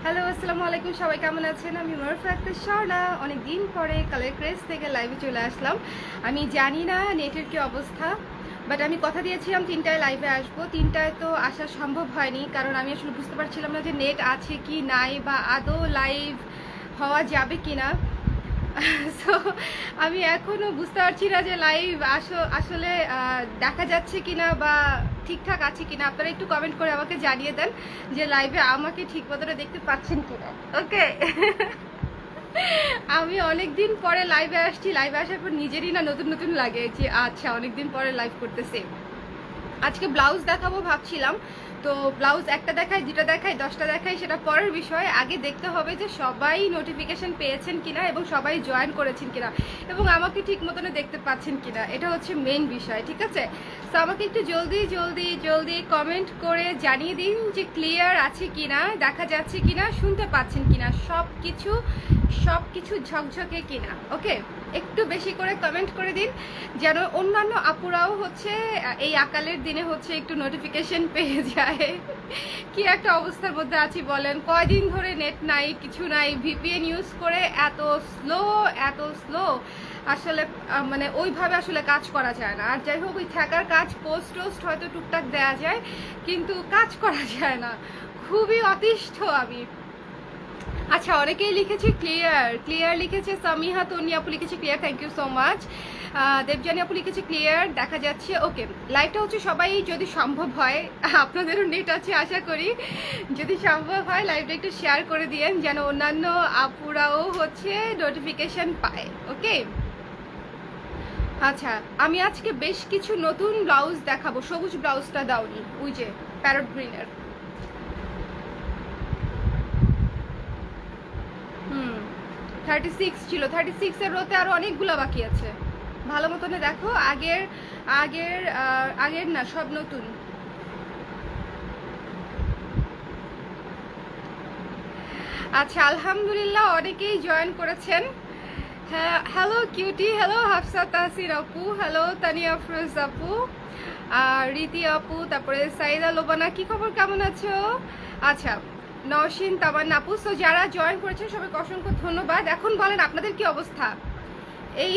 Hello, আসসালামু আলাইকুম। সবাই কেমন আছেন? আমি মারুফা আক্তার স্বর্ণা। অনেক দিন পরে কালার ক্রেজ থেকে লাইভে চলে আসলাম। আমি জানি না নেটের কি অবস্থা, বাট আমি কথা দিয়েছিলাম 3টায় লাইভে আসবো। 3টায় তো আসা সম্ভব হয়নি, কারণ আমি আসলে বুঝতে পারছিলাম না যে নেট আছে কি নাই, বা আদৌ লাইভ হওয়া যাবে কি না। সো আমি এখনও বুঝতে পারছি না যে লাইভ আসলে দেখা যাচ্ছে কিনা বা ঠিকঠাক আছে কিনা। আপনারা একটু কমেন্ট করে আমাকে জানিয়ে দেন যে লাইভে আমাকে ঠিক মতো দেখতে পাচ্ছেন কিনা। ওকে। আমি অনেক দিন পরে লাইভে আসছি। লাইভে আসার পর নিজেরই না নতুন নতুন লাগে যে আচ্ছা অনেক দিন পরে লাইভ করতেছি। আজকে ব্লাউজ দেখাবো ভাবছিলাম, তো ব্লাউজ একটা দেখাই, দুটা দেখাই, 10টা দেখাই, সেটা পরের বিষয়। আগে দেখতে হবে যে সবাই নোটিফিকেশন পেয়েছেন কিনা এবং সবাই জয়েন করেছেন কিনা এবং আমাকে ঠিক মতন দেখতে পাচ্ছেন কিনা, এটা হচ্ছে মেইন বিষয়। ঠিক আছে, তো আমাকে একটু জলদি জলদি জলদি কমেন্ট করে জানিয়ে দিন যে ক্লিয়ার আছে কিনা, দেখা যাচ্ছে কিনা, শুনতে পাচ্ছেন কিনা, সব কিছু ঝকঝকে কিনা। ওকে, একটু বেশি করে কমেন্ট করে দিন যেন অন্যান্য আপুরাও হচ্ছে এই আকালের দিনে হচ্ছে একটু নোটিফিকেশন পেয়ে যায়। কি একটা অবস্থার মধ্যে আছি বলেন, কয়দিন ধরে নেট নাই, কিছু নাই, ভিপিএন ইউজ করে এত স্লো আসলে মানে ওইভাবে আসলে কাজ করা যায় না। আর যাই হোক, ওই থাকার কাজ পোস্ট টোস্ট হয়তো টুকটাক দেওয়া যায়, কিন্তু কাজ করা যায় না। খুবই অতিষ্ঠ আমি। আচ্ছা, অনেকেই লিখেছে ক্লিয়ার লিখেছে। সামিহা তনি আপু লিখেছে clear, thank you so much. Debjani আপু লিখেছে ক্লিয়ার, দেখা যাচ্ছে। ওকে, লাইভটা হচ্ছে সবাই যদি সম্ভব হয়, আপনাদেরও নেট আছে আশা করি, যদি সম্ভব হয় লাইভটা একটু শেয়ার করে দিয়েন যেন অন্যান্য আপুরাও হচ্ছে নোটিফিকেশন পায়। ওকে, আচ্ছা আমি আজকে বেশ কিছু নতুন ব্লাউজ দেখাবো। সবুজ ব্লাউজটা দাওনি, ওই যে প্যারট গ্রিনের। 36 ছিল, 36-এর রোতে আরো অনেকগুলো বাকি আছে। ভালো মতনে দেখো, আগের আগের আগের না, সব নতুন। আচ্ছা, আলহামদুলিল্লাহ অনেকেই জয়েন করেছেন। হ্যাঁ, hello cutie, hello Hafsa Tahsin আপু, হ্যালো তানিয়া আফরোজ আপু, রীতি আপু, তারপরে সাইদা লোবানা, কি খবর, কেমন আছো? আচ্ছা, নওশিন তামান আপু, সো যারা জয়েন করেছেন সবাইকে অসংখ্য ধন্যবাদ। এখন বলেন আপনাদের কি অবস্থা? এই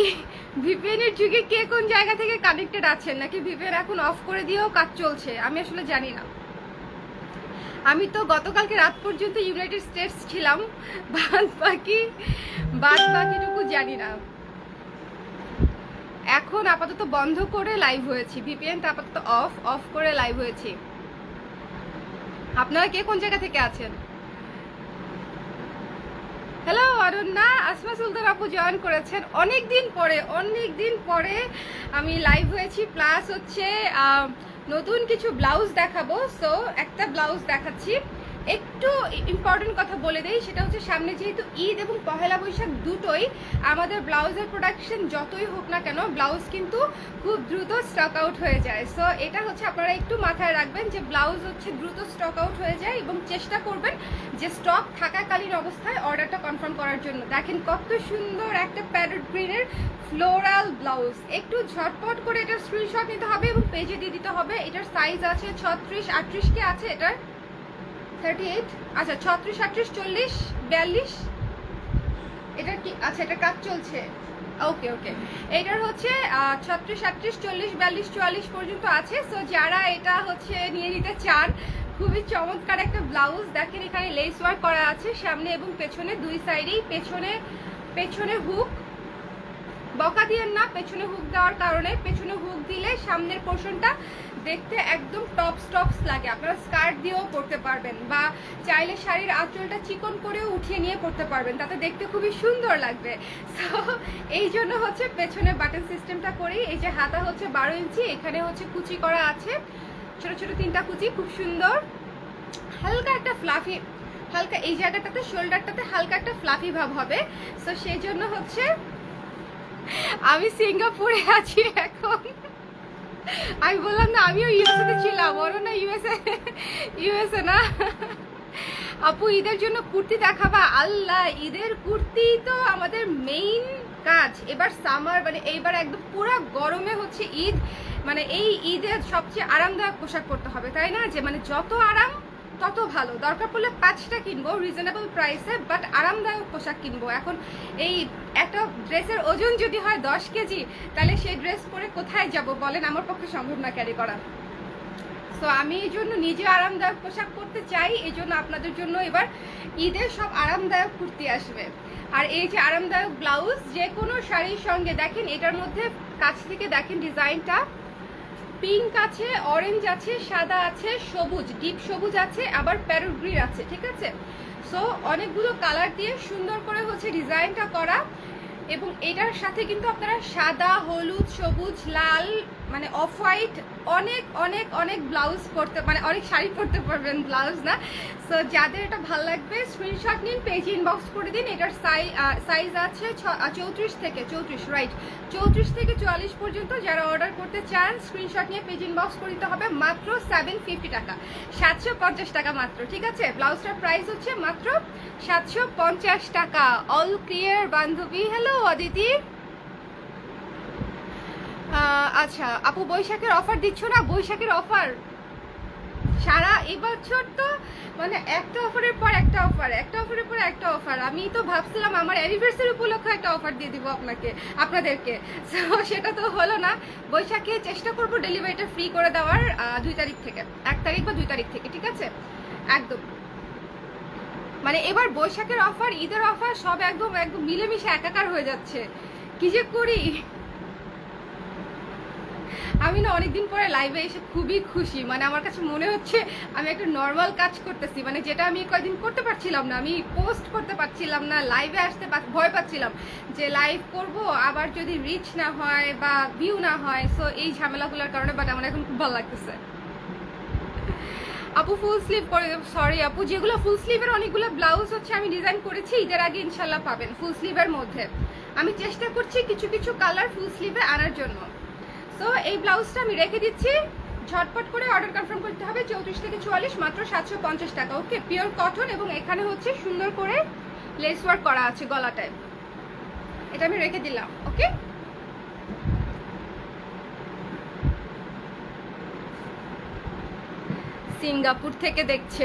ভিপিএন এর যুগে কে কোন জায়গা থেকে কানেক্টেড আছেন, নাকি ভিপিএন এখন অফ করে দিয়েও কাজ চলছে? আমি আসলে জানি না। আমি তো গতকালকে রাত পর্যন্ত ইউনাইটেড স্টেটস ছিলাম, বাদ বাকিটুকু জানি না। এখন আপাতত বন্ধ করে লাইভ হয়েছি, ভিপিএনটা আপাতত অফ করে লাইভ হয়েছি। আপনারা কে কোন জায়গা থেকে আছেন? হ্যালো অরণ্যা, আসমা সুলতান আপু জয়েন করেছেন। অনেক দিন পরে আমি লাইভ হয়েছি, প্লাস হচ্ছে নতুন কিছু ব্লাউজ দেখাবো। সো একটা ব্লাউজ দেখাচ্ছি। একটু ইম্পর্টেন্ট কথা বলে দেই, সেটা হচ্ছে সামনে যেহেতু ঈদ এবং পহেলা বৈশাখ দুটোই, আমাদের ব্লাউজের প্রোডাকশন যতই হোক না কেন, ব্লাউজ কিন্তু খুব দ্রুত স্টক আউট হয়ে যায়। সো এটা হচ্ছে আপনারা একটু মাথায় রাখবেন যে ব্লাউজ হচ্ছে দ্রুত স্টক আউট হয়ে যায়, এবং চেষ্টা করবেন যে স্টক থাকাকালীন অবস্থায় অর্ডারটা কনফার্ম করার জন্য। দেখেন কত সুন্দর একটা প্যারট গ্রিনের ফ্লোরাল ব্লাউজ। একটু ঝটপট করে এটার স্ক্রিনশট নিতে হবে এবং পেজে দিয়ে দিতে হবে। এটার সাইজ আছে 36, 38 কি আছে এটার? 38, আচ্ছা 36, 38, 40, 42, এটা কি? আচ্ছা, এটা কাজ চলছে। ওকে, এটার হচ্ছে 36, 38, 40, 42, 44 পর্যন্ত আছে। সো যারা এটা হচ্ছে নিয়ে নিতে চান, খুবই চমৎকার একটা ব্লাউজ। দেখেন এখানে লেস ওয়ার্ক করা আছে সামনে এবং পেছনে, দুই সাইডেই। পেছনে হুক, বকা দিয়ে না, পেছনে হুক দেওয়ার কারণে, পেছনে হুক দিলে সামনের পোর্শনটা দেখতে একদম টপস লাগে। আপনারা স্কার্ট দিয়েও পরতে পারবেন, বা চাইলে শাড়ির আঁচলটা চিকন করেও উঠিয়ে নিয়ে পরতে পারবেন, তাতে দেখতে খুবই সুন্দর লাগবে। সো এই জন্য হচ্ছে পেছনে বাটন সিস্টেমটা করি। এই যে হাতা হচ্ছে 12 ইঞ্চি, এখানে হচ্ছে কুচি করা আছে, ছোট ছোট 3টা কুচি, খুব সুন্দর। হালকা একটা ফ্লাফি, হালকা এই জায়গাটাতে শোল্ডারটাতে হালকা একটা ফ্লাফি ভাব হবে। সো সেই জন্য হচ্ছে আমি সিঙ্গাপুরে আছি এখন। আমি বললাম না আমিও ইউএসএ ছিলাম, বড় না ইউএসএ না। আপু ঈদের জন্য কুর্তি দেখাবা? আল্লাহ, ঈদের কুর্তি তো আমাদের মেইন কাজ। এবার সামার মানে এইবার একদম পুরো গরমে হচ্ছে ঈদ, মানে এই ঈদের সবচেয়ে আরামদায়ক পোশাক পরতে হবে, তাই না? যে মানে যত আরাম তত ভালো। দরকার পড়লে 5টা কিনবো রিজনেবল প্রাইসে, বাট আরামদায়ক পোশাক কিনবো। এখন এই একটা ড্রেসের ওজন যদি হয় 10 কেজি, তাহলে সেই ড্রেস পরে কোথায় যাব বলেন? আমার পক্ষে সম্ভব না ক্যারি করা। সো আমি এই জন্য নিজে আরামদায়ক পোশাক পরতে চাই, এই জন্য আপনাদের জন্য এবার ঈদের সব আরামদায়ক কুর্তি আসবে। আর এই যে আরামদায়ক ব্লাউজ, যে কোনো শাড়ির সঙ্গে দেখেন, এটার মধ্যে কাছ থেকে দেখেন ডিজাইনটা, পিঙ্ক আছে, অরেঞ্জ আছে, সাদা আছে, সবুজ, ডিপ সবুজ আছে, আবার প্যারট গ্রিন আছে, ঠিক আছে? সো অনেকগুলো কালার দিয়ে সুন্দর করে হচ্ছে ডিজাইনটা করা। এবং এটার সাথে কিন্তু আপনারা সাদা, হলুদ, সবুজ, লাল, মানে অফ হোয়াইট, অনেক অনেক অনেক ব্লাউজ পরতে, মানে অনেক শাড়ি পরতে পারবেন, ব্লাউজ না। সো যাদের এটা ভালো লাগবে স্ক্রিনশট নিন, পেজ ইনবক্স করে দিন। এটার সাইজ আছে 34 থেকে 34, রাইট, 34 থেকে 44 পর্যন্ত। যারা অর্ডার করতে চান স্ক্রিনশট নিয়ে পেজ ইনবক্স করে দিতে হবে। মাত্র 750 টাকা, 750 টাকা মাত্র, ঠিক আছে? ব্লাউজটার প্রাইস হচ্ছে মাত্র 750 টাকা। অল ক্লিয়ার বান্ধবী? হ্যালো অদিতি। আচ্ছা আপু, বৈশাখের অফার দিচ্ছ না? বৈশাখের অফার সারা এবছর তো মানে একটা অফারের পর একটা অফার, একটা অফারের পর একটা অফার। আমি তো ভাবছিলাম আমার অ্যানিভার্সারি উপলক্ষে একটা অফার দিয়ে দিব আপনাদেরকে, সো সেটা তো হলো না। বৈশাখে চেষ্টা করবো ডেলিভারিটা ফ্রি করে দেওয়ার 2 তারিখ থেকে, 1 তারিখ বা 2 তারিখ থেকে, ঠিক আছে? একদম মানে এবার বৈশাখের অফার, ঈদের অফার সব একদম একদম মিলেমিশে একাকার হয়ে যাচ্ছে। কি যে করি। আমি না অনেকদিন পরে লাইভে এসে খুবই খুশি, মানে আমার কাছে মনে হচ্ছে আমি একটা নর্মাল কাজ করতেছি, মানে যেটা আমি কয়েকদিন করতে পারছিলাম না। আমি পোস্ট করতে পারছিলাম না, লাইভে আসতে ভয় পাচ্ছিলাম যে লাইভ করব আবার যদি রিচ না হয় বা ভিউ না হয়, সো এই ঝামেলাগুলোর কারণে। বাট আমার এখন খুব ভালো লাগতেছে। আপু ফুল স্লিভ করে, সরি আপু, যেগুলো ফুল স্লিভের অনেকগুলো ব্লাউজ হচ্ছে আমি ডিজাইন করেছি, ঈদের আগে ইনশাল্লাহ পাবেন ফুল স্লিভের মধ্যে। আমি চেষ্টা করছি কিছু কিছু কালার ফুল স্লিভে আনার জন্য। তো এই ব্লাউজটা আমি রেখে দিচ্ছি, ঝটপট করে অর্ডার কনফার্ম করতে হবে। 34 থেকে 44, মাত্র 750 টাকা। ওকে, পিওর কটন, এবং এখানে হচ্ছে সুন্দর করে লেস ওয়ার্ক করা আছে গলাটায়। এটা আমি রেখে দিলাম। ওকে, সিঙ্গাপুর থেকে দেখছে।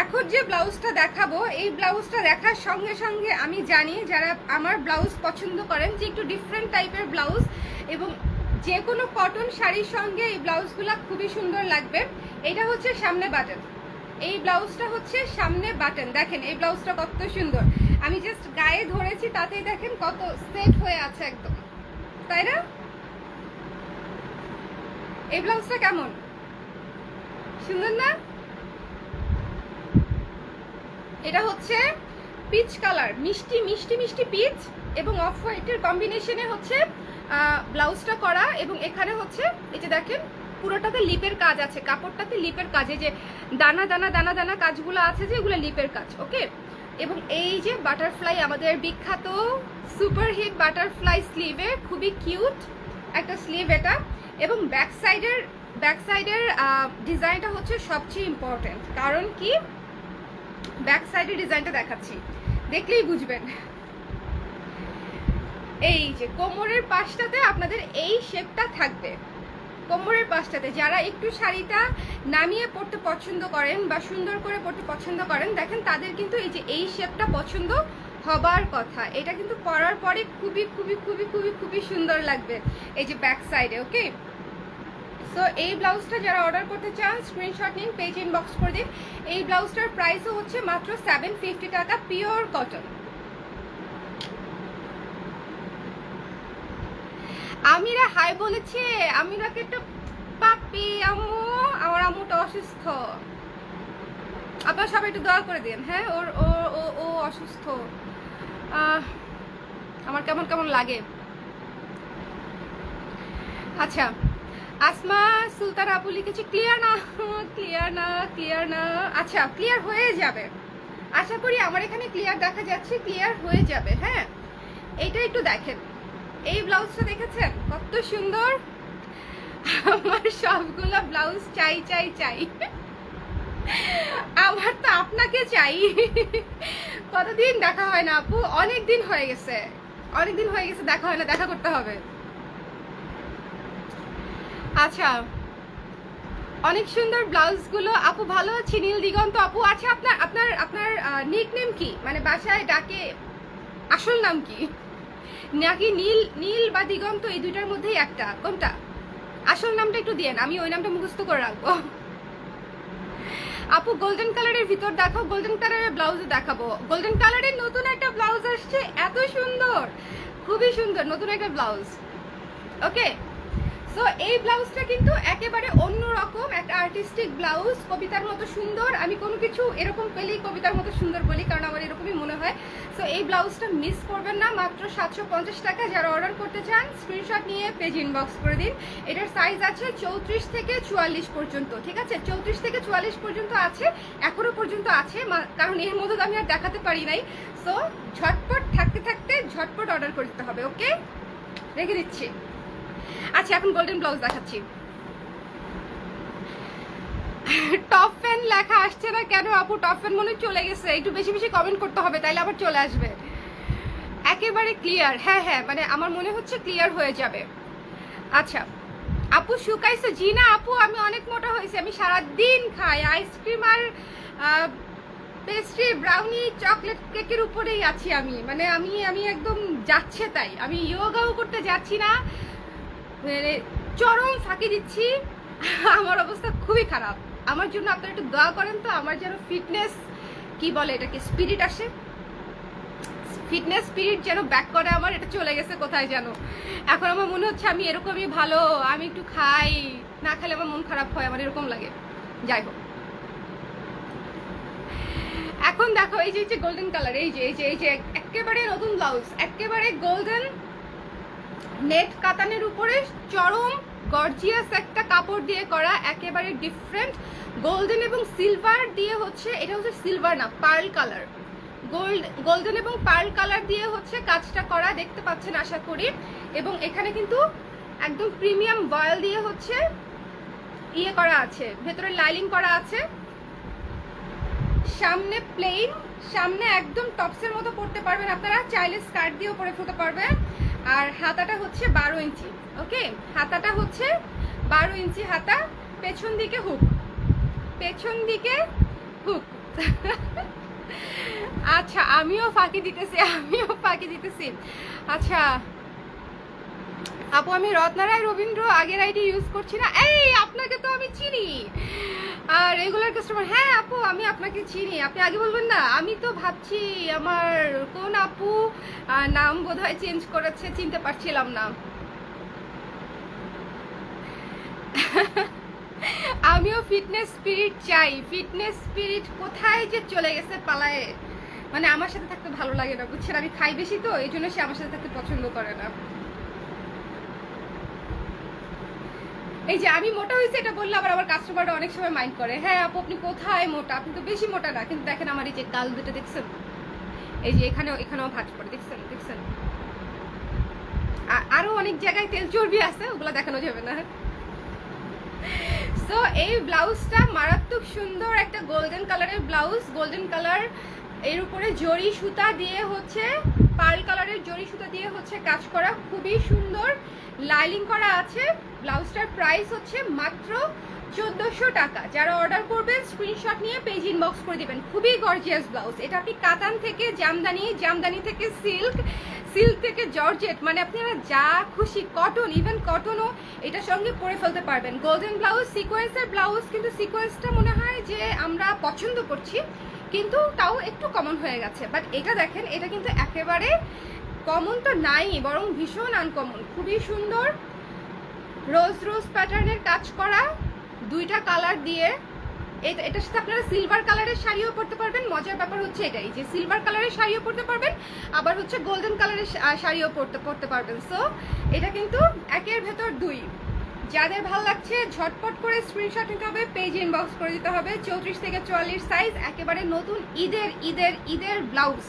এখন যে ব্লাউজটা দেখাবো, এই ব্লাউজটা দেখার সঙ্গে সঙ্গে আমি জানি যারা আমার ব্লাউজ পছন্দ করেন যে একটু ডিফারেন্ট টাইপের ব্লাউজ, এবং যে কোনো কটন শাড়ির সঙ্গে এই ব্লাউজগুলো খুবই সুন্দর লাগবে। এটা হচ্ছে সামনে বাটন, এই ব্লাউজটা হচ্ছে সামনে বাটন। দেখেন এই ব্লাউজটা কত সুন্দর, আমি জাস্ট গায়ে ধরেছি তাতেই দেখেন কত সেট হয়ে আছে একদম, তাই না? এই ব্লাউজটা কেমন সুন্দর না? এটা হচ্ছে পিচ কালার, মিষ্টি মিষ্টি মিষ্টি পিচ এবং অফ হোয়াইটের কম্বিনেশনে হচ্ছে ব্লাউজটা করা। এবং এখানে হচ্ছে এই যে দেখেন পুরোটাতে লিপের কাজ আছে, কাপড়টাতে লিপের কাজ, এই যে দানা দানা দানা দানা কাজগুলো আছে যে এগুলো লিপের কাজ। ওকে, এবং এই যে বাটারফ্লাই, আমাদের বিখ্যাত সুপার হিট বাটারফ্লাই স্লিভে, খুবই কিউট একটা স্লিভ এটা। এবং ব্যাক সাইডের ডিজাইনটা হচ্ছে সবচেয়ে ইম্পর্টেন্ট, কারণ কি ব্যাক সাইডের ডিজাইনটা দেখাচ্ছি, দেখলেই বুঝবেন। এই যে কোমরের পাশটাতে আপনাদের এই শেপটা থাকবে, কোমরের পাশটাতে। যারা একটু শাড়িটা নামিয়ে পরতে পছন্দ করেন বা সুন্দর করে পরতে পছন্দ করেন, দেখেন তাদের কিন্তু এই যে এই শেপটা পছন্দ হবার কথা। এটা কিন্তু পরার পরে খুবই খুবই খুবই খুবই খুবই সুন্দর লাগবে এই যে ব্যাক সাইডে। ওকে, সো এই ব্লাউজটা যারা অর্ডার করতে চান স্ক্রিনশট নিন, পেজ ইনবক্স করে দিন। এই ব্লাউজটার প্রাইসও হচ্ছে মাত্র 750 টাকা, পিওর কটন। আমিরা হাই বলেছে, আমিরাকে একটা পাপি আম্মু, আমার আম্মুটা অসুস্থ, আপনারা সবাই একটু দোয়া করে দিন। হ্যাঁ, ওর ও ও ও অসুস্থ, আমার কেমন কেমন লাগে। আচ্ছা, আসমা সুলতান আপু লিখেছে ক্লিয়ার না, ক্লিয়ার না, ক্লিয়ার না। আচ্ছা, ক্লিয়ার হয়ে যাবে, আশা করি আমার এখানে ক্লিয়ার দেখা যাচ্ছে, ক্লিয়ার হয়ে যাবে। হ্যাঁ, এইটা একটু দেখেন, এই ব্লাউজটা দেখেছেন কত সুন্দর। আমার সবগুলো ব্লাউজ চাই চাই চাই, আমার তো আপনাকে চাই। কতদিন দেখা হয় না আপু, অনেক দিন হয়ে গেছে, অনেক দিন হয়ে গেছে দেখা হয় না, দেখা করতে হবে। আচ্ছা, অনেক সুন্দর ব্লাউজগুলো আপু। ভালো আছি নীল দিগন্ত আপু। আচ্ছা, আপনার আপনার আপনার নিক নেম কি, মানে বাসায় ডাকে আসল নাম কি, নাকি নীল নীল বা দিগন্ত এই দুইটার মধ্যেই একটা, কোনটা? আসল নামটা একটু দিয়েন, আমি ওই নামটা মুখস্থ করে রাখবো। আপু গোল্ডেন কালারের ভিতর দেখো, গোল্ডেন কালারের ব্লাউজ দেখাবো। গোল্ডেন কালারের নতুন একটা ব্লাউজ আসছে, এত সুন্দর, খুবই সুন্দর নতুন একটা ব্লাউজ। ওকে, সো এই ব্লাউজটা কিন্তু একেবারে অন্যরকম একটা আর্টিস্টিক ব্লাউজ, কবিতার মতো সুন্দর। আমি কোনো কিছু এরকম পেলেই কবিতার মতো সুন্দর বলি, কারণ আমার এরকমই মনে হয়। সো এই ব্লাউজটা মিস করবেন না, মাত্র 750 টাকা। যারা অর্ডার করতে চান স্ক্রিনশট নিয়ে পেজ ইনবক্স করে দিন। এটার সাইজ আছে 34 থেকে 44 পর্যন্ত, ঠিক আছে? 34 থেকে 44 পর্যন্ত আছে, এখনো পর্যন্ত আছে, কারণ এর মধ্যে তো আমি আর দেখাতে পারি নাই। সো ঝটপট থাকতে থাকতে ঝটপট অর্ডার করতে হবে। ওকে, রেখে দিচ্ছি। আচ্ছা, এখন গোল্ডেন ব্লাউজ দেখাচ্ছি। টপ ফ্যান লেখা আসছে না কেন আপু? টপ ফ্যান মনে চলে গেছে, একটু বেশি বেশি কমেন্ট করতে হবে, তাইলে আবার চলে আসবে। একেবারে ক্লিয়ার, হ্যাঁ হ্যাঁ, মানে আমার মনে হচ্ছে ক্লিয়ার হয়ে যাবে। আচ্ছা আপু শুকাইছো? জি না আপু, আমি অনেক মোটা হয়েছি। আমি সারাদিন খাই আইসক্রিম আর পেস্ট্রি, ব্রাউনি, চকলেট কেকের উপরেই আছি আমি, মানে আমি একদম যাচ্ছে তাই। আমি ইয়োগাও করতে যাচ্ছি না, মানে চরম ফাঁকি দিচ্ছি। আমার অবস্থা খুবই খারাপ। আমার জন্য আপনারা একটু দোয়া করেন তো, আমার যেন ফিটনেস কি বলে এটাকে, স্পিরিট আসে, ফিটনেস স্পিরিট যেন ব্যাক করে। আমার এটা চলে গেছে কোথায় যেন। এখন আমার মনে হচ্ছে আমি এরকমই ভালো, আমি একটু খাই, না খেলে আমার মন খারাপ হয়, আমার এরকম লাগে। যাই হোক, এখন দেখো এই যে গোল্ডেন কালার, এই যে একেবারে নতুন ব্লাউজ, একেবারে গোল্ডেন নেট কাতানের উপরে চরম গর্জিয়াস একটা কাপড় দিয়ে করা, একেবারে ডিফারেন্ট গোল্ডেন এবং সিলভার দিয়ে হচ্ছে, এটা হচ্ছে সিলভার না পার্ল কালার, গোল্ডেন এবং পার্ল কালার দিয়ে হচ্ছে কাজটা করা, দেখতে পাচ্ছেন আশা করি। এবং এখানে কিন্তু একদম প্রিমিয়াম ভয়েল দিয়ে হচ্ছে ইয়ে করা আছে, ভেতরে লাইলিং করা আছে। সামনে প্লেন, সামনে একদম টপসের মতো পরতে পারবেন আপনারা, চাইলে স্কার্ট দিয়েও পরে ফেলতে পারবেন। আর হাতাটা হচ্ছে 12 ইঞ্চি। ওকে, হাতাটা হচ্ছে 12 ইঞ্চি হাতা, পেছন দিকে হুক, পেছন দিকে হুক। আচ্ছা, আমিও ফাঁকি দিতেছি। আচ্ছা আপু, আমি রত্নারায় রবীন্দ্র আগের আইডি ইউজ করছি না। এই, আপনাকে তো আমি চিনি, আর রেগুলার কাস্টমার। হ্যাঁ আপু, আমি আপনাকে চিনি, আপনি আগে বলবেন না। আমি তো ভাবছি আমার কোন আপু নাম বোধহয় চেঞ্জ করেছে, চিনতে পারছিলাম না। আমিও ফিটনেস স্পিরিট চাই, ফিটনেস স্পিরিট কোথায় যে চলে গেছে পালায়ে, মানে আমার সাথে থাকতে ভালো লাগে না, বুঝছেন? আমি খাই বেশি তো, এই জন্য সে আমার সাথে থাকতে পছন্দ করে না। এই যে আমি মোটা হয়েছে এটা বললে আবার আমার কাস্টমাররা অনেক সময় মাইন্ড করে, হ্যাঁ আপু আপনি কোথায় মোটা, আপনি তো বেশি মোটা না। কিন্তু দেখেন আমার এই যে গাল দুটো দেখছেন, এই যে এখানেও ভাঁজ পড়ে, দেখছেন। আরো অনেক জায়গায় তেল চর্বি আছে, ওগুলো দেখানো যাবে না। সো এই ব্লাউজটা মারাত্মক সুন্দর, একটা গোল্ডেন কালারের ব্লাউজ, গোল্ডেন কালার, এর উপরে জরি সুতা দিয়ে হচ্ছে, পার্ল কালারের জরি সুতা দিয়ে হচ্ছে কাজ করা, খুবই সুন্দর লাইলিং করা আছে। ব্লাউজটার প্রাইস হচ্ছে মাত্র 1400 টাকা। যারা অর্ডার করবেন স্ক্রিনশট নিয়ে পেজ ইনবক্স করে দিবেন। খুবই গর্জিয়াস ব্লাউজ। এটা আপনি কাতান থেকে জামদানি, জামদানি থেকে সিল্ক, সিল্ক থেকে জর্জেট, মানে আপনারা যা খুশি, কটন, ইভেন কটনও এটার সঙ্গে পরে ফেলতে পারবেন। গোল্ডেন ব্লাউজ, সিকোয়েন্সের ব্লাউজ, কিন্তু সিকোয়েন্সটা মনে হয় যে আমরা পছন্দ করছি, কিন্তু তাও একটু কমন হয়ে গেছে। বাট এটা দেখেন, এটা কিন্তু একেবারে কমন তো নাই, বরং ভীষণ আনকমন, খুবই সুন্দর রোজ রোজ প্যাটার্নের কাজ করা, দুইটা কালার দিয়ে। এটার সাথে আপনারা সিলভার কালারের শাড়িও পরতে পারবেন। মজার ব্যাপার হচ্ছে এটাই যে সিলভার কালারের শাড়িও পরতে পারবেন, আবার হচ্ছে গোল্ডেন কালারের শাড়িও পরতে পারবেন। সো এটা কিন্তু একের ভেতর দুই। যাদের ভালো লাগছে ঝটপট করে স্ক্রিনশট নিতে হবে, পেজ ইনবক্স করে দিতে হবে। 34 থেকে 44 সাইজ, একেবারে নতুন ঈদের ব্লাউজ।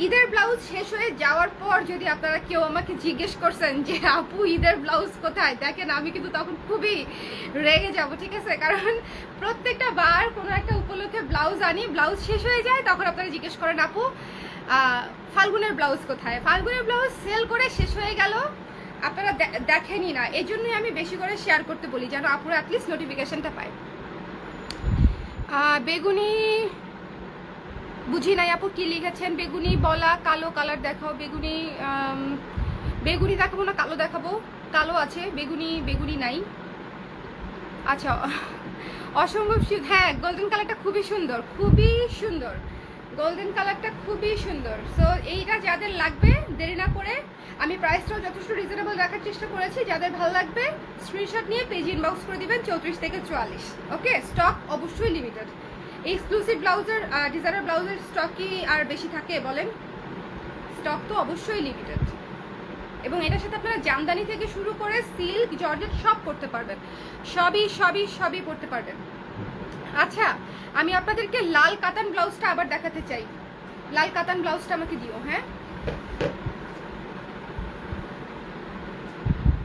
ঈদের ব্লাউজ শেষ হয়ে যাওয়ার পর যদি আপনারা কেউ আমাকে জিজ্ঞেস করছেন যে আপু ঈদের ব্লাউজ কোথায়, দেখেন আমি কিন্তু তখন খুবই রেগে যাব, ঠিক আছে? কারণ প্রত্যেকটা বার কোনো একটা উপলক্ষে ব্লাউজ আনি, ব্লাউজ শেষ হয়ে যায়, তখন আপনারা জিজ্ঞেস করেন আপু ফাল্গুনের ব্লাউজ কোথায়। ফাল্গুনের ব্লাউজ সেল করে শেষ হয়ে গেল, আপনারা দেখেনই না, এই জন্যই আমি বেশি করে শেয়ার করতে বলি, যেন আপুরা অ্যাটলিস্ট নোটিফিকেশনটা পায়। বেগুনি বুঝি নাই আপু কি লিখেছেন। বেগুনি বলা, কালো কালার দেখাও। বেগুনি বেগুনি দেখাবো না কালো দেখাবো? কালো আছে, বেগুনি বেগুনি নাই। আচ্ছা, অসম্ভব হ্যাঁ, গোল্ডেন কালারটা খুবই সুন্দর, খুবই সুন্দর, গোল্ডেন কালারটা খুবই সুন্দর। সো এইটা যাদের লাগবে দেরি না করে, আমি প্রাইসটাও যথেষ্ট রিজনেবল রাখার চেষ্টা করেছি, যাদের ভালো লাগবে স্ক্রিনশট নিয়ে পেজ ইনবক্স করে দিবেন 34 থেকে 44। ওকে, স্টক অবশ্যই লিমিটেড। এক্সক্লুসিভ ব্লাউজের ডিজাইনার ব্লাউজের স্টক কি আর বেশি থাকে বলেন? স্টক তো অবশ্যই লিমিটেড। এবং এটার সাথে আপনারা জামদানি থেকে শুরু করে সিল্ক, জর্জেট সব করতে পারবেন, সবই সবই সবই করতে পারবেন। আচ্ছা, আমি আপনাদেরকে লাল কাতান ব্লাউজটা আবার দেখাতে চাই। লাল কাতান ব্লাউজটা আমাকে দিও। হ্যাঁ,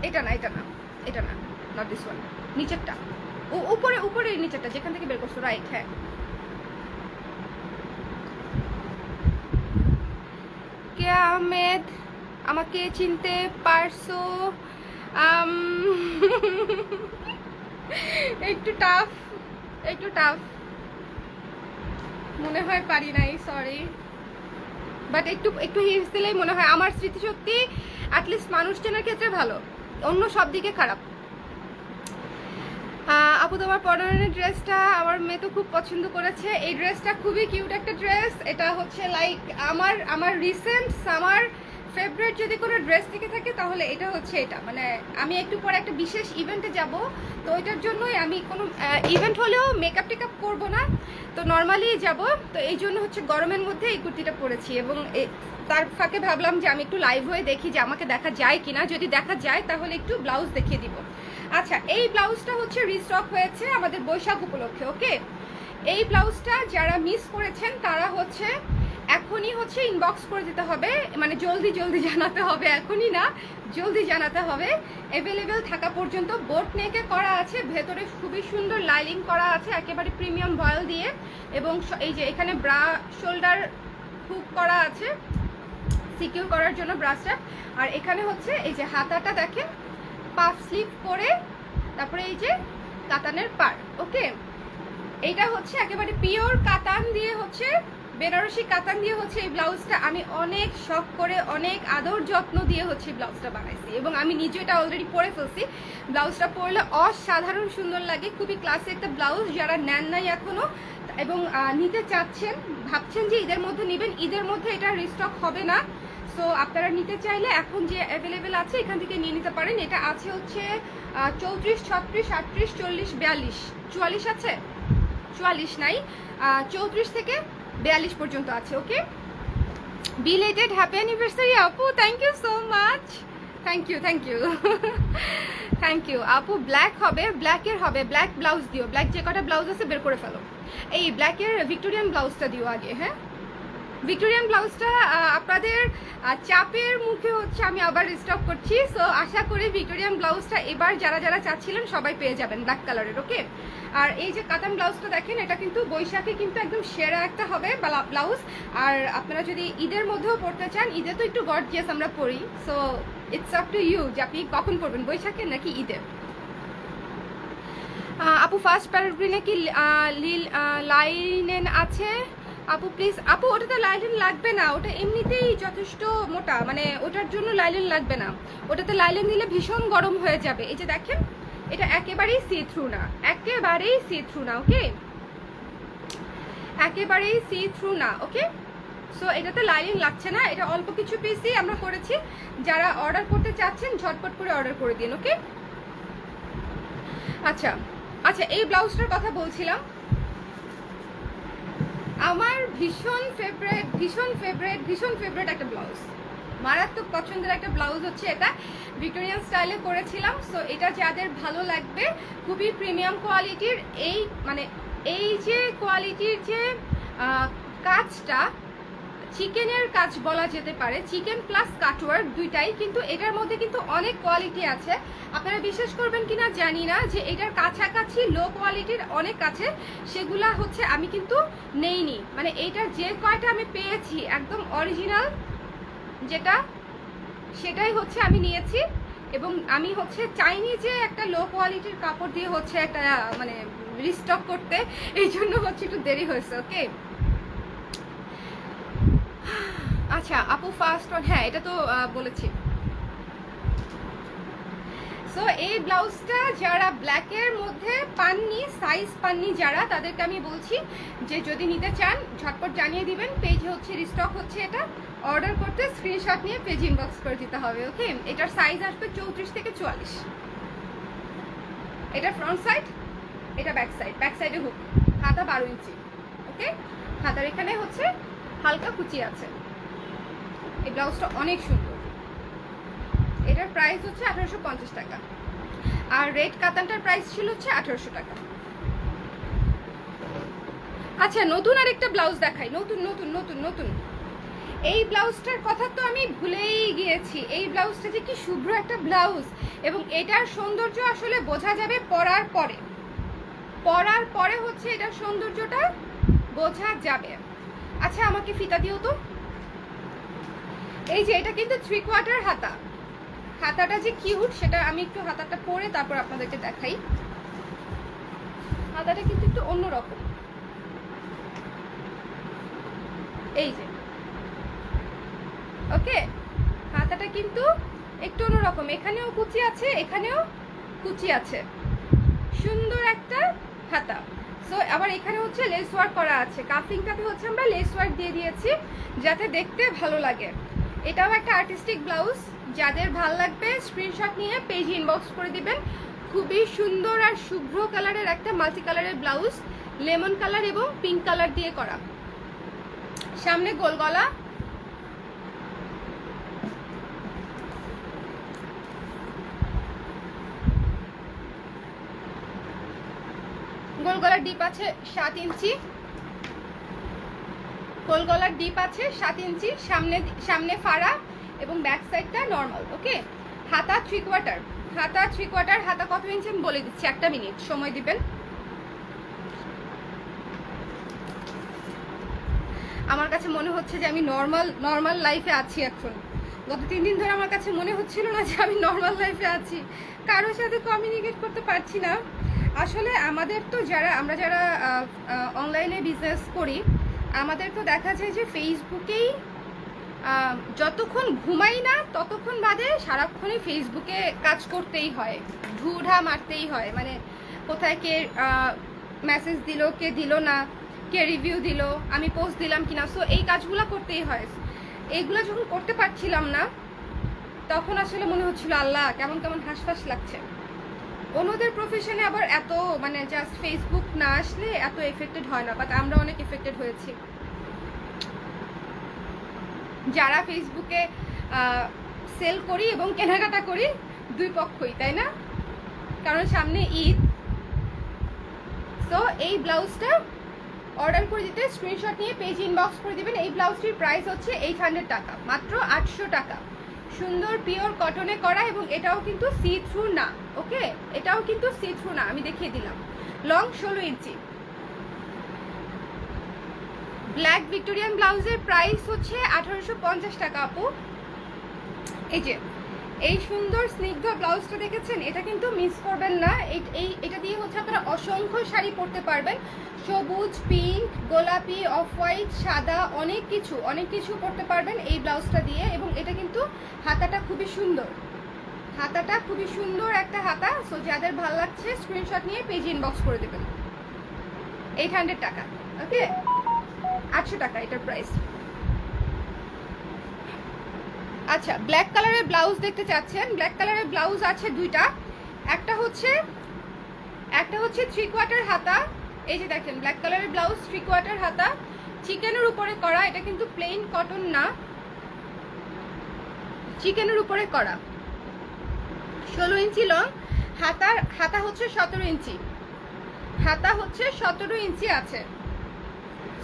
এটা না, এটা না, এটা না, নট দিস ওয়ান, নিচেরটা, ও উপরে উপরে নিচেরটা যেখান থেকে বের করছো, রাইট। হ্যাঁ, কে আহমেদ, আমাকে চিনতে পারছো? একটু টাফ, একটু টাফ মনে হয়, পারি নাই, সরি। বাট একটু একটু হিন্টস দিলেই মনে হয়। আমার স্মৃতিশক্তি অ্যাটলিস্ট মানুষ চেনার ক্ষেত্রে ভালো, অন্য সব দিকে খারাপ। আপু তোমার পরনের ড্রেসটা আমার মেয়ে তো খুব পছন্দ করেছে। এই ড্রেসটা খুবই কিউট একটা ড্রেস। এটা হচ্ছে লাইক আমার রিসেন্ট সামার ফেভারিট যদি কোনো ড্রেস থেকে থাকে তাহলে এটা হচ্ছে এটা। মানে আমি একটু পরে একটা বিশেষ ইভেন্টে যাব, তো এটার জন্যই আমি কোনো ইভেন্ট হলেও মেকআপ টেকআপ করবো না, তো নর্মালি যাব। তো এই জন্য হচ্ছে গরমের মধ্যে এই কুর্তিটা পরেছি, এবং তার ফাঁকে ভাবলাম যে আমি একটু লাইভ হয়ে দেখি যে আমাকে দেখা যায় কিনা। যদি দেখা যায় তাহলে একটু ব্লাউজ দেখিয়ে দিব। আচ্ছা, এই ব্লাউজটা হচ্ছে রিস্টক হয়েছে আমাদের বৈশাখ উপলক্ষে। ওকে, এই ব্লাউজটা যারা মিস করেছেন তারা হচ্ছে এখনই হচ্ছে ইনবক্স করে দিতে হবে, মানে জলদি জলদি জানাতে হবে, এখনই না, জলদি জানাতে হবে। অ্যাভেলেবেল থাকা পর্যন্ত বোট নেকে করা আছে, ভেতরে খুবই সুন্দর লাইনিং করা আছে একেবারে প্রিমিয়াম ভয়েল দিয়ে, এবং এই যে এখানে ব্রা শোল্ডার হুক করা আছে সিকিউর করার জন্য ব্রাশটা। আর এখানে হচ্ছে এই যে হাতাটা দেখেন পাফ স্লিভ করে, তারপরে এই যে কাতানের পার। ওকে, এইটা হচ্ছে একেবারে পিওর কাতান দিয়ে হচ্ছে, বেনারসি কাতান দিয়ে হচ্ছে এই ব্লাউজটা আমি অনেক শখ করে, অনেক আদর যত্ন দিয়ে হচ্ছে এই ব্লাউজটা বানাইছি, এবং আমি নিজে এটা অলরেডি পরে ফেলছি। ব্লাউজটা পরলে অসাধারণ সুন্দর লাগে, খুবই ক্লাসি একটা ব্লাউজ। যারা নেন নাই এখনো এবং নিতে চাচ্ছেন, ভাবছেন যে ঈদের মধ্যে নেবেন, ঈদের মধ্যে এটা রিস্টক হবে না, সো আপনারা নিতে চাইলে এখন যে অ্যাভেলেবেল আছে এখান থেকে নিয়ে নিতে পারেন। এটা আছে হচ্ছে 34, 36, 38, 40, 42, 44 আছে, 44 নাই, 34 থেকে 42 পর্যন্ত আছে। ওকে, বিলেটেড হ্যাপি অ্যানিভার্সারি আপু, thank you so much, thank you thank you thank you আপু। ব্ল্যাক হবে, ব্ল্যাকের হবে, ব্ল্যাক ব্লাউজ দিও, ব্ল্যাক যে কটা ব্লাউজ আছে বের করে ফেলো। এই ব্ল্যাকের ভিক্টোরিয়ান ব্লাউজটা দিও আগে। হ্যাঁ, ভিক্টোরিয়ান ব্লাউজটা আপনাদের চাপের মুখে হচ্ছে আমি আবার স্টক করছি, সো আশা করি ভিক্টোরিয়ান ব্লাউজটা এবার যারা যারা চাচ্ছিলেন সবাই পেয়ে যাবেন ব্ল্যাক কালারের। ওকে, আর এই যে কাতান ব্লাউজটা দেখেন, এটা কিন্তু বৈশাখে কিন্তু একদম সেরা একটা হবে ব্লাউজ। আর আপনারা যদি ঈদের মধ্যেও পরতে চান, ঈদে তো একটু গর্জিয়াস আমরা পরি, so it's up to you যে আপনি কখন পরবেন, বৈশাখে নাকি ঈদে। আপু ফার্স্ট প্যারাগ্রিনে কি লাইনেন আছে আপু প্লিজ? আপু ওটাতে লাইলেন লাগবে না, ওটা এমনিতেই যথেষ্ট মোটা, মানে ওটার জন্য লাইলেন লাগবে না। ওটাতে লাইলেন দিলে ভীষণ গরম হয়ে যাবে। এই যে দেখেন, এটা একেবারেই সি থ্রু না, একেবারেই সি থ্রু না। ওকে, একেবারেই সি থ্রু না। ওকে, সো এটাতে লাইনিং লাগছে না, এটা অল্প কিছু পিসই আমরা করেছি। যারা অর্ডার করতে চাচ্ছেন ঝটপট করে অর্ডার করে দিন। ওকে, আচ্ছা আচ্ছা, এই ব্লাউজটার কথা বলছিলাম, আমার ভীষণ ফেভারিট ভীষণ ফেভারিট ভীষণ ফেভারিট একটা ব্লাউজ, মারাত্মক পছন্দের একটা ব্লাউজ হচ্ছে এটা, ভিক্টোরিয়ান স্টাইলে করেছিলাম। সো এটা যাদের ভালো লাগবে, খুবই প্রিমিয়াম কোয়ালিটির, এই মানে এই যে কোয়ালিটির যে কাজটা চিকেনের কাজ বলা যেতে পারে, চিকেন প্লাস কাটওয়ার্ক দুইটাই, কিন্তু এটার মধ্যে কিন্তু অনেক কোয়ালিটি আছে। আপনারা বিশ্বাস করবেন কিনা জানি না যে এটার কাছাকাছি লো কোয়ালিটির অনেক আছে, সেগুলা হচ্ছে আমি কিন্তু নেইনি। মানে এইটার যে কয়টা আমি পেয়েছি একদম অরিজিনাল যেটা, সেটাই হচ্ছে আমি নিয়েছি। এবং আমি হচ্ছে চাইনি যে একটা লো কোয়ালিটির কাপড় দিয়ে হচ্ছে একটা মানে রিস্টক করতে, এই জন্য হচ্ছে একটু দেরি হয়েছে। ওকে, আচ্ছা আপু ফার্স্ট ওয়ান, হ্যাঁ এটা তো বলেছি। সো এই ব্লাউজটা যারা ব্ল্যাকের মধ্যে পাননি, সাইজ পাননি যারা, তাদেরকে আমি বলছি যে যদি নিতে চান ঝটপট জানিয়ে দিবেন, পেজে হচ্ছে রিস্টক হচ্ছে, এটা অর্ডার করতে স্ক্রিনশট নিয়ে পেজ ইনবক্স করে দিতে হবে। ওকে, এটার সাইজ আসবে 34 থেকে 44। এটা ফ্রন্ট সাইড, এটা ব্যাক সাইড, ব্যাক সাইডে হুক, হাতা 12 ইঞ্চি। ওকে, হাতার এখানে হচ্ছে হালকা কুচি আছে। এই ব্লাউজটা অনেক সুন্দর। এটার প্রাইস হচ্ছে 1850 টাকা, আর রেড কাতানটার প্রাইস ছিল হচ্ছে 1800 টাকা। আচ্ছা নতুন আরেকটা ব্লাউজ দেখাই, নতুন নতুন নতুন নতুন। এই ব্লাউজটার কথা তো আমি ভুলেই গিয়েছি। এই ব্লাউজটা যে কি শুভ্র একটা ব্লাউজ, এবং এটার সৌন্দর্য আসলে বোঝা যাবে পরার পরে। পরার পরে হচ্ছে এটার সৌন্দর্যটা বোঝা যাবে। আচ্ছা আমাকে ফিতা দিও তো। এই যে এটা কিন্তু 3/4 হাতা, হাতাটা যে কিউট সেটা আমি একটু হাতাটা পরে তারপর আপনাদেরকে দেখাই। হাতাটা কিন্তু একটু অন্যরকম, এই যে ওকে, হাতাটা কিন্তু একটু অন্যরকম, এখানেও কুচি আছে, এখানেও কুচি আছে, সুন্দর একটা হাতা। সো আবার এখানে হচ্ছে লেস ওয়ার্ক করা আছে, কাফলিংটাতে হচ্ছে আমরা লেস ওয়ার্ক দিয়ে দিয়েছি যাতে দেখতে ভালো লাগে। এটাও একটা আর্টিস্টিক ব্লাউজ, যাদের ভাল লাগবে স্ক্রিনশট নিয়ে পেজ ইনবক্স করে দিবেন। খুবই সুন্দর আর শুভ্র কালারের একটা মাল্টি কালারের ব্লাউজ, লেমন কালার এবং পিঙ্ক কালার দিয়ে করা। সামনে গোল গলা, গোল গলার ডিপ আছে 7 ইঞ্চি, গোল গলার ডিপ আছে 7 ইঞ্চি, সামনে ফাড়া এবং ব্যাক সাইডটা নর্মাল। ওকে, হাতা 3/4, হাতা 3/4, হাতা কত ইঞ্চি আমি বলে দিচ্ছি, একটা মিনিট সময় দিবেন। আমার কাছে মনে হচ্ছে যে আমি নর্মাল লাইফে আছি এখন। গত 3 দিন ধরে আমার কাছে মনে হচ্ছিল না যে আমি নর্মাল লাইফে আছি, কারোর সাথে কমিউনিকেট করতে পারছি না। আসলে আমাদের তো আমরা যারা অনলাইনে বিজনেস করি, আমাদের তো দেখা যায় যে ফেসবুকেই যতক্ষণ ঘুমাই না ততক্ষণ বাদে সারাক্ষণই ফেসবুকে কাজ করতেই হয়, ঢুঢা মারতেই হয়। মানে কোথায় কে মেসেজ দিল, কে দিল না, কে রিভিউ দিল, আমি পোস্ট দিলাম কিনা, সো এই কাজগুলো করতেই হয়। এইগুলো যখন করতে পারছিলাম না তখন আসলে মনে হচ্ছিল আল্লাহ কেমন কেমন হাসফাস লাগছে। অন্যদের প্রফেশনে আবার এত মানে জাস্ট ফেসবুক না আসলে এত এফেক্টেড হয় না, বাট আমরা অনেক এফেক্টেড হয়েছি যারা ফেসবুকে সেল করি এবং কেনাকাটা করি, দুই পক্ষই, তাই না? কারণ সামনে ঈদ। তো এই ব্লাউজটা অর্ডার করে দিতে স্ক্রিনশট নিয়ে পেজ ইনবক্স করে দিবেন। এই ব্লাউজটির প্রাইস হচ্ছে 800 টাকা, মাত্র 800 টাকা। সুন্দর পিওর কটনে করা, এবং এটাও কিন্তু সি থ্রু না। ওকে, এটাও কিন্তু সি থ্রু না, আমি দেখিয়ে দিলাম। লং 16 ইঞ্চি। ব্ল্যাক ভিক্টোরিয়ান ব্লাউজের প্রাইস হচ্ছে 1850 টাকা আপু। এই যে এই সুন্দর স্নিগ্ধ ব্লাউজটা দেখেছেন, এটা কিন্তু মিস করবেন না। এটা দিয়ে হচ্ছে আপনারা অসংখ্য শাড়ি পরতে পারবেন, সবুজ, পিঙ্ক, গোলাপি, অফ হোয়াইট, সাদা, অনেক কিছু পরতে পারবেন এই ব্লাউজটা দিয়ে। এবং এটা কিন্তু হাতাটা খুবই সুন্দর, হাতাটা খুবই সুন্দর একটা হাতা। সো যাদের ভালো লাগছে স্ক্রিনশট নিয়ে পেজ ইনবক্স করে দেবেন। 800 টাকা। ওকে, 800 টাকা এটার প্রাইস। আচ্ছা, ব্ল্যাক কালারের ব্লাউজ দেখতে চাচ্ছেন? ব্ল্যাক কালারের ব্লাউজ আছে দুইটা, একটা হচ্ছে 3/4 হাতা। এই যে দেখেন ব্ল্যাক কালারের ব্লাউজ 3/4 হাতা, চিকেনের উপরে করা। এটা কিন্তু প্লেন কটন না, চিকেনের উপরে করা। 16 ইঞ্চি লং, হাতা হচ্ছে 17 ইঞ্চি, হাতা হচ্ছে 17 ইঞ্চি আছে।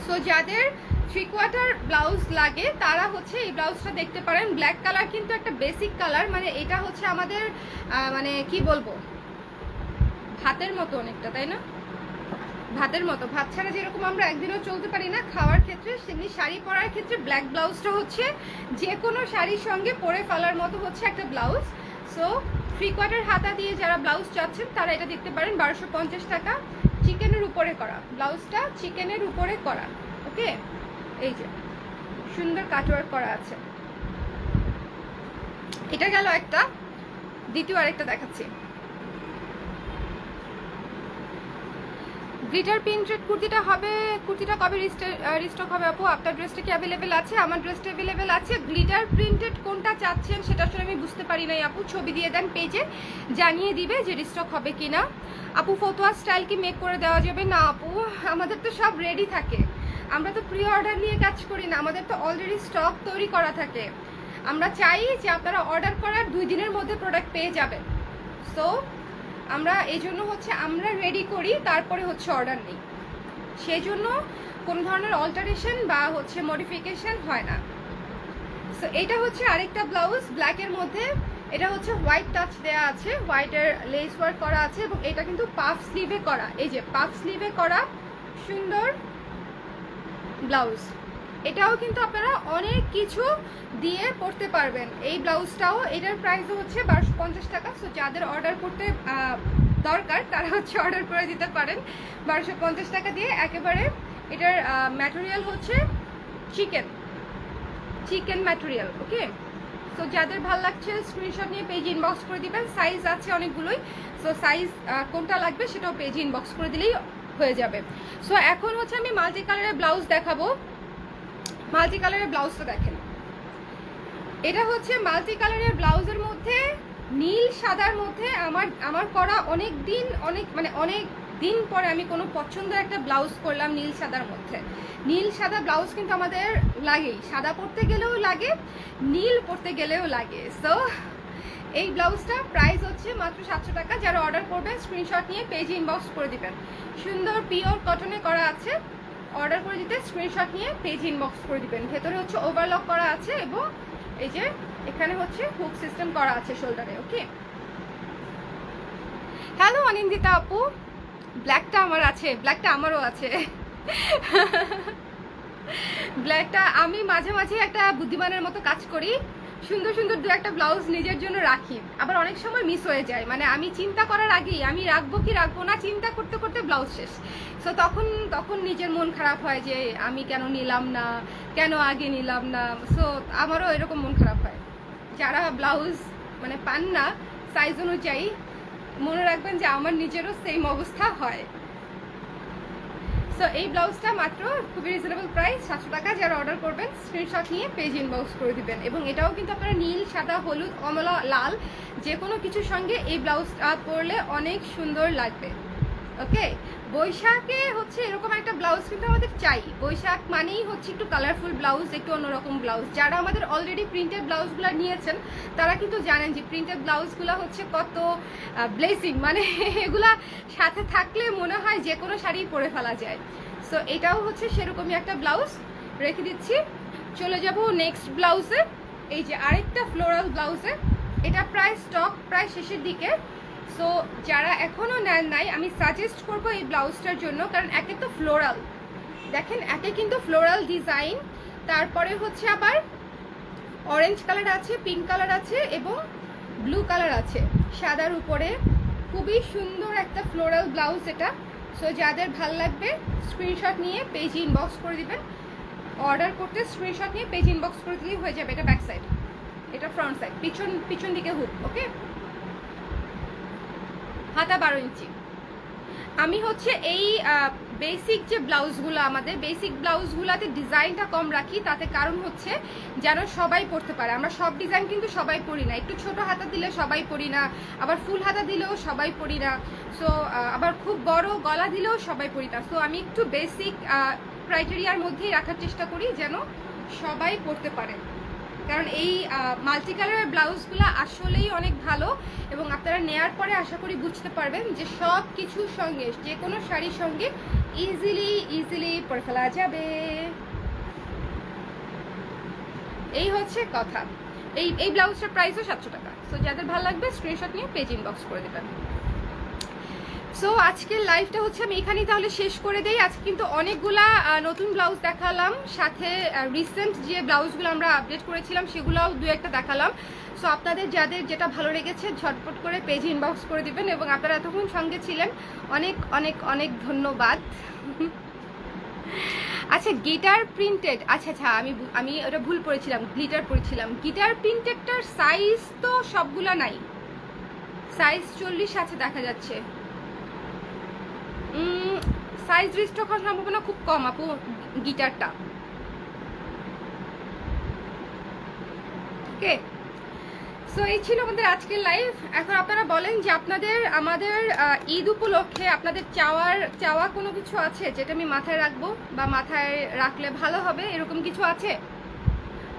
সো যাদের 3/4 ব্লাউজ লাগে তারা হচ্ছে এই ব্লাউজটা দেখতে পারেন। ব্ল্যাক কালার কিন্তু একটা বেসিক কালার, মানে এটা হচ্ছে আমাদের মানে কি বলবো, ভাতের মতো অনেকটা, তাই না? ভাতের মতো, ভাত ছাড়া যেরকম আমরা একদিনও চলতে পারি না খাওয়ার ক্ষেত্রে, সেমনি শাড়ি পরার ক্ষেত্রে ব্ল্যাক ব্লাউজটা হচ্ছে যে কোনো শাড়ির সঙ্গে পরে ফেলার মতো হচ্ছে একটা ব্লাউজ। সো 3/4 হাতা দিয়ে যারা ব্লাউজ চাচ্ছেন তারা এটা দেখতে পারেন, 1250 টাকা। চিকেনের উপরে করা ব্লাউজটা, চিকেনের উপরে করা। ওকে, এই যে সুন্দর কাটওয়ার্ক করা আছে। এটা গেল একটা। দ্বিতীয় আরেকটা দেখাচ্ছি, গ্লিটার প্রিন্টেড কুর্তিটা হবে। কুর্তিটা কবে রিস্টক হবে আপু? আপনার ড্রেসটা কি অ্যাভেলেবেল আছে? আমার ড্রেসটা অ্যাভেলেবেল আছে। গ্লিটার প্রিন্টেড কোনটা চাচ্ছেন সেটা আসলে আমি বুঝতে পারি নাই আপু, ছবি দিয়ে দেন পেজে, জানিয়ে দিবে যে রিস্টক হবে কিনা। আপু ফতোয়া স্টাইল কি মেক করে দেওয়া যাবে? না আপু, আমাদের তো সব রেডি থাকে, আমরা তো প্রি অর্ডার নিয়ে কাজ করি না, আমাদের তো অলরেডি স্টক তৈরি করা থাকে। আমরা চাই যে আপনারা অর্ডার করার 2 দিনের মধ্যে প্রোডাক্ট পেয়ে যাবেন। সো আমরা এই জন্য হচ্ছে আমরা রেডি করি, তারপরে হচ্ছে অর্ডার নিই, সেই জন্য কোনো ধরনের অল্টারেশন বা হচ্ছে মডিফিকেশন হয় না। সো এটা হচ্ছে আরেকটা ব্লাউজ ব্ল্যাকের মধ্যে, এটা হচ্ছে হোয়াইট টাচ দেওয়া আছে, হোয়াইটের লেস ওয়ার্ক করা আছে এবং এটা কিন্তু পাফ স্লিভে করা। এই যে পাফ স্লিভে করা সুন্দর ব্লাউজ, এটাও কিন্তু আপনারা অনেক কিছু দিয়ে পরতে পারবেন। এই ব্লাউজটাও, এটার প্রাইসও হচ্ছে 1250 টাকা। সো যাদের অর্ডার করতে দরকার তারা হচ্ছে অর্ডার করে দিতে পারেন 1250 টাকা দিয়ে একেবারে। এটার ম্যাটেরিয়াল হচ্ছে চিকেন ম্যাটেরিয়াল। ওকে, সো যাদের ভালো লাগছে স্ক্রিনশট নিয়ে পেজ ইনবক্স করে দিবেন। সাইজ আছে অনেকগুলোই, সো সাইজ কোনটা লাগবে সেটাও পেজ ইনবক্স করে দিলেই হয়ে যাবে। সো এখন হচ্ছে আমি মাল্টি কালারের ব্লাউজ দেখাবো। মাল্টি কালারের ব্লাউজটা দেখেন, এটা হচ্ছে মাল্টি কালারের ব্লাউজের মধ্যে নীল সাদার মধ্যে আমার করা অনেক দিন পরে আমি কোনো পছন্দের একটা ব্লাউজ করলাম নীল সাদার মধ্যে। নীল সাদা ব্লাউজ কিন্তু আমাদের লাগেই, সাদা পরতে গেলেও লাগে, নীল পরতে গেলেও লাগে। সো এই ব্লাউজটা প্রাইস হচ্ছে মাত্র 700 টাকা। যারা অর্ডার করবেন স্ক্রিনশট নিয়ে পেজে ইনবক্স করে দিবেন। সুন্দর পিওর কটনে করা আছে, অর্ডার করে দিতে স্ক্রিনশট নিয়ে পেজ ইনবক্স করে দিবেন। ভেতরে হচ্ছে ওভারলক করা আছে এবং এই যে এখানে হচ্ছে হুক সিস্টেম করা আছে শোল্ডারে। ওকে, হ্যালো অনিন্দিতা আপু, ব্ল্যাকটা আমার আছে, ব্ল্যাকটা আমারও আছে। ব্ল্যাকটা আমি মাঝে মাঝে একটা বুদ্ধিমানের মতো কাজ করি, সুন্দর সুন্দর 2-1টা ব্লাউজ নিজের জন্য রাখি, আবার অনেক সময় মিস হয়ে যায়। মানে আমি চিন্তা করার আগেই আমি রাখবো কি রাখবো না চিন্তা করতে করতে ব্লাউজ শেষ। সো তখন নিজের মন খারাপ হয় যে আমি কেন নিলাম না, কেন আগে নিলাম না। সো আমারও এরকম মন খারাপ হয়। যারা ব্লাউজ মানে পান না সাইজ অনুযায়ী, মনে রাখবেন যে আমার নিজেরও সেম অবস্থা হয়। সো এই ব্লাউজটা মাত্র খুবই রিজনেবল প্রাইস 700 টাকা। যারা অর্ডার করবেন স্ক্রিনশট নিয়ে পেজ ইনবক্স করে দিবেন। এবং এটাও কিন্তু আপনারা নীল, সাদা, হলুদ, কমলা, লাল যে কোনো কিছুর সঙ্গে এই ব্লাউজটা পরলে অনেক সুন্দর লাগবে। ওকে, বৈশাখে হচ্ছে এরকম একটা ব্লাউজ কিন্তু আমাদের চাই। বৈশাখ মানেই হচ্ছে একটু কালারফুল ব্লাউজ, একটু অন্যরকম ব্লাউজ। যারা আমাদের অলরেডি প্রিন্টেড ব্লাউজগুলো নিয়েছেন তারা কিন্তু জানেন যে প্রিন্টেড ব্লাউজগুলো হচ্ছে কত ব্লেসিং, মানে এগুলা সাথে থাকলে মনে হয় যে কোনো শাড়ি পরে ফেলা যায়। সো এটাও হচ্ছে সেরকমই একটা ব্লাউজ রেখে দিচ্ছি। চলে যাব নেক্সট ব্লাউজে। এই যে আরেকটা ফ্লোরাল ব্লাউজে, এটা প্রায় স্টক প্রায় শেষের দিকে। সো যারা এখনো নেন নাই আমি সাজেস্ট করব এই ব্লাউজটার জন্য, কারণ একে তো ফ্লোরাল দেখেন, একে কিন্তু ফ্লোরাল ডিজাইন, তারপরে হচ্ছে আবার অরেঞ্জ কালার আছে, পিঙ্ক কালার আছে এবং ব্লু কালার আছে সাদার উপরে। খুবই সুন্দর একটা ফ্লোরাল ব্লাউজ এটা। সো যাদের ভাল লাগবে স্ক্রিনশট নিয়ে পেজ ইনবক্স করে দিবেন। অর্ডার করতে স্ক্রিনশট নিয়ে পেজ ইনবক্স করে দিলেই হয়ে যাবে। এটা ব্যাক সাইড, এটা ফ্রন্ট সাইড, পিছন দিকে হুক। ওকে, হাতা 12 ইঞ্চি। আমি হচ্ছে এই বেসিক যে ব্লাউজগুলো, আমাদের বেসিক ব্লাউজগুলোতে ডিজাইনটা কম রাখি, তাতে কারণ হচ্ছে যেন সবাই পরতে পারে। আমরা সব ডিজাইন কিন্তু সবাই পরি না, একটু ছোট হাতা দিলে সবাই পরি না, আবার ফুল হাতা দিলেও সবাই পরি না। সো আবার খুব বড় গলা দিলেও সবাই পরি না। সো আমি একটু বেসিক ক্রাইটেরিয়ার মধ্যেই রাখার চেষ্টা করি যেন সবাই পরতে পারে। কারণ এই মাল্টি কালারের ব্লাউজগুলো আসলেই অনেক ভালো এবং আপনারা নেয়ার পরে আশা করি বুঝতে পারবেন যে সব কিছুর সঙ্গে, যে কোনো শাড়ির সঙ্গে ইজিলি পরে ফেলা যাবে। এই হচ্ছে কথা। এই ব্লাউজটার প্রাইসও 700 টাকা। সো যাদের ভালো লাগবে স্ক্রিনশট নিয়ে পেজ ইনবক্স করে দেবেন। সো আজকের লাইভটা হচ্ছে আমি এখানেই তাহলে শেষ করে দেই। আজকে কিন্তু অনেকগুলা নতুন ব্লাউজ দেখালাম, সাথে রিসেন্ট যে ব্লাউজগুলো আমরা আপডেট করেছিলাম সেগুলোও দু একটা দেখালাম। সো আপনাদের যাদের যেটা ভালো লেগেছে ঝটপট করে পেজে ইনবক্স করে দিবেন, এবং আপনারা এতক্ষণ সঙ্গে ছিলেন অনেক অনেক অনেক ধন্যবাদ। আচ্ছা, গিটার প্রিন্টেড, আচ্ছা আচ্ছা, আমি ওটা ভুল পড়েছিলাম, গ্লিটার পড়েছিলাম। গিটার প্রিন্টেডটার সাইজ তো সবগুলা নাই, সাইজ 40 আছে দেখা যাচ্ছে। সাইজ রিস্টক হওয়ার সম্ভাবনা খুব কম আপু গিটারটা। ওকে, সো এই ছিল আমাদের আজকের লাইভ। এখন আপনারা বলেন যে আমাদের ঈদ উপলক্ষে আপনাদের চাওয়া কোনো কিছু আছে যেটা আমি মাথায় রাখবো, বা মাথায় রাখলে ভালো হবে, এরকম কিছু আছে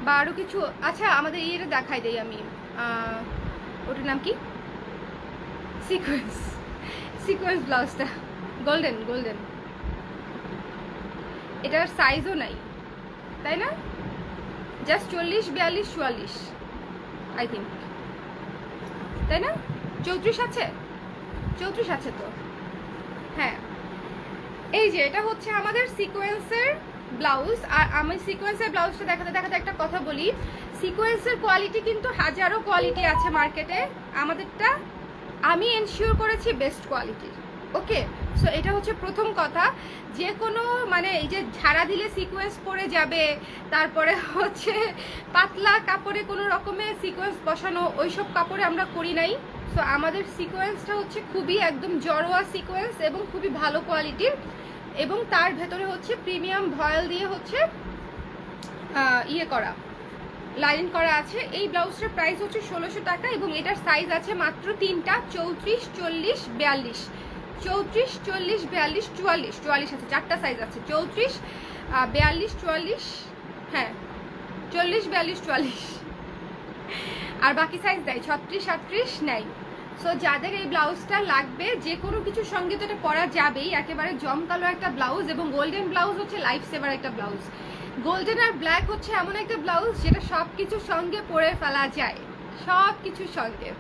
বা আরো কিছু? আচ্ছা, আমাদের ইয়েটা দেখাই দেই আমি, ওটার নাম কি, সিকোয়েন্স ব্লাউজটা, গোল্ডেন, এটার সাইজও নাই তাই না? জাস্ট 40, 42, 44 আই থিঙ্ক, তাই না? 34 আছে, 34 আছে তো। হ্যাঁ, এই যে এটা হচ্ছে আমাদের সিকোয়েন্সের ব্লাউজ। আর আমি সিকোয়েন্সের ব্লাউজটা দেখাতে একটা কথা বলি, সিকোয়েন্সের কোয়ালিটি কিন্তু হাজারো কোয়ালিটি আছে মার্কেটে, আমাদেরটা আমি এনশিওর করেছি বেস্ট কোয়ালিটির। ওকে, সো এটা হচ্ছে প্রথম কথা। যে কোনো মানে এই যে ঝাড়া দিলে সিকোয়েন্স পরে যাবে, তারপরে হচ্ছে পাতলা কাপড়ে কোনো রকমের সিকোয়েন্স বসানো, ওইসব কাপড়ে আমরা করি নাই। সো আমাদের সিকোয়েন্সটা হচ্ছে খুবই একদম জড়োয়া সিকোয়েন্স এবং খুবই ভালো কোয়ালিটির, এবং তার ভেতরে হচ্ছে প্রিমিয়াম ভয়েল দিয়ে হচ্ছে ইয়ে করা, লাইন করা আছে। এই ব্লাউজটার প্রাইস হচ্ছে 1600 টাকা, এবং এটার সাইজ আছে মাত্র 3টা, 34, 40, 42, 34, 40, 42, 44, 44 আছে, 4টা সাইজ আছে, 34, 42, 44, হ্যাঁ 40, 42, 44, আর বাকি সাইজ দেয় 36, 38 নেয়। সো যাদের এই ব্লাউজটা লাগবে, যে কোনো কিছুর সঙ্গে তো এটা পরা যাবেই, একেবারে জমকালো একটা ব্লাউজ, এবং গোল্ডেন ব্লাউজ হচ্ছে লাইফ সেভার একটা ব্লাউজ। গোল্ডেন আর ব্ল্যাক হচ্ছে এমন একটা ব্লাউজ যেটা সব কিছুর সঙ্গে পরে ফেলা যায়, সব কিছুর সঙ্গে।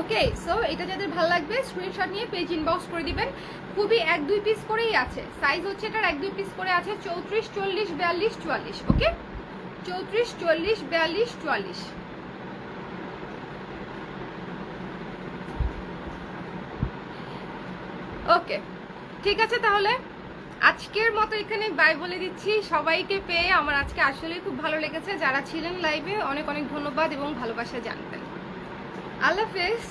ওকে, সো এটা যাদের ভালো লাগবে স্ক্রিনশট নিয়ে পেজ ইনবক্স করে দিবেন। খুবই 1-2 পিস করেই আছে, সাইজ হচ্ছে এটার 1-2 পিস করে আছে, 34, 40, 42, 44। ওকে, 34, 40, 42, 44। ওকে, ঠিক আছে, তাহলে আজকের মতো এখানে বাই বলে দিচ্ছি। সবাইকে পেয়ে আমার আজকে আসলে খুব ভালো লেগেছে। যারা ছিলেন লাইভে অনেক অনেক ধন্যবাদ এবং ভালোবাসা জানবেন। আল্লাহ হাফেজ।